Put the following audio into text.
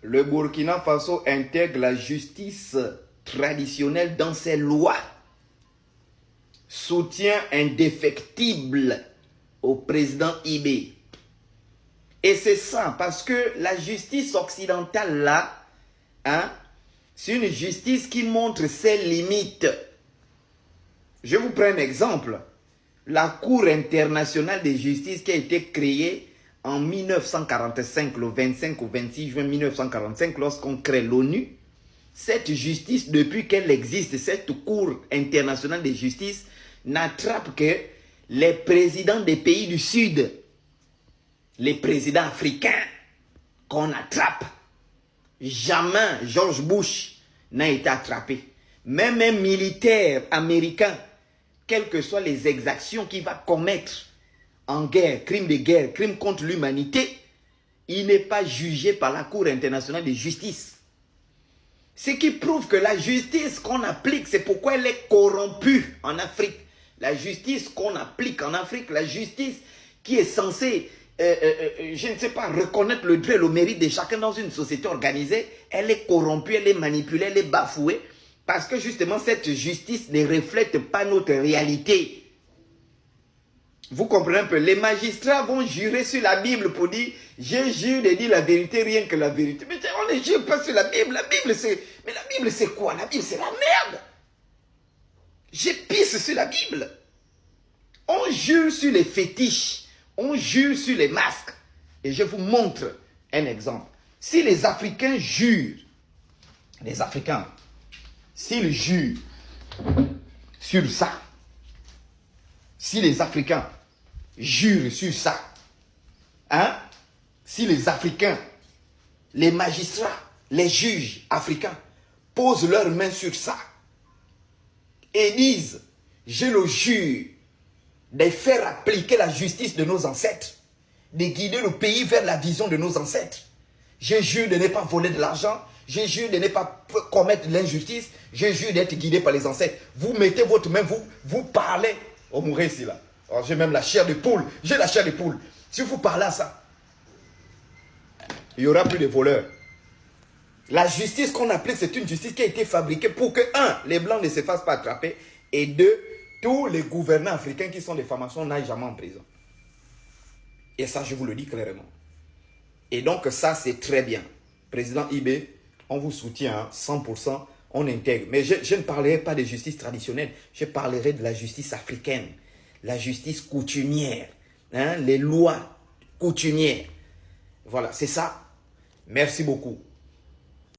Le Burkina Faso intègre la justice traditionnelle dans ses lois. Soutien indéfectible au président Ibé. Et c'est ça, parce que la justice occidentale là, hein, c'est une justice qui montre ses limites. Je vous prends un exemple. La Cour internationale de justice qui a été créée en 1945, le 25 au 26 juin 1945, lorsqu'on crée l'ONU, cette justice, depuis qu'elle existe, cette Cour internationale de justice n'attrape que les présidents des pays du Sud, les présidents africains qu'on attrape. Jamais George Bush n'a été attrapé. Même un militaire américain, quelles que soient les exactions qu'il va commettre en guerre, crime de guerre, crime contre l'humanité, il n'est pas jugé par la Cour internationale de justice. Ce qui prouve que la justice qu'on applique, c'est pourquoi elle est corrompue en Afrique. La justice qu'on applique en Afrique, la justice qui est censée, je ne sais pas, reconnaître le droit et le mérite de chacun dans une société organisée, elle est corrompue, elle est manipulée, elle est bafouée, parce que justement cette justice ne reflète pas notre réalité. Vous comprenez un peu, les magistrats vont jurer sur la Bible pour dire « Je jure de dire la vérité, rien que la vérité ». Mais on ne jure pas sur la Bible c'est... Mais la Bible c'est quoi? La Bible c'est la merde. Je pisse sur la Bible. On jure sur les fétiches, on jure sur les masques. Et je vous montre un exemple. Si les Africains jurent, les Africains, s'ils jurent sur ça, si les Africains jurent sur ça, hein, si les Africains, les magistrats, les juges africains posent leurs mains sur ça et disent, je le jure, de faire appliquer la justice de nos ancêtres, de guider le pays vers la vision de nos ancêtres. Je jure de ne pas voler de l'argent, je jure de ne pas commettre l'injustice, je jure d'être guidé par les ancêtres. Vous mettez votre main, vous parlez. On mourrait ici là. J'ai même la chair de poule. J'ai la chair de poule. Si vous parlez à ça, il n'y aura plus de voleurs. La justice qu'on applique, c'est une justice qui a été fabriquée pour que, un, les Blancs ne se fassent pas attraper, et deux, tous les gouvernants africains qui sont des formations n'aillent jamais en prison. Et ça, je vous le dis clairement. Et donc, ça, c'est très bien. Président Ibé, on vous soutient hein, 100%, on intègre. Mais je ne parlerai pas de justice traditionnelle, je parlerai de la justice africaine, la justice coutumière, hein, les lois coutumières. Voilà, c'est ça. Merci beaucoup.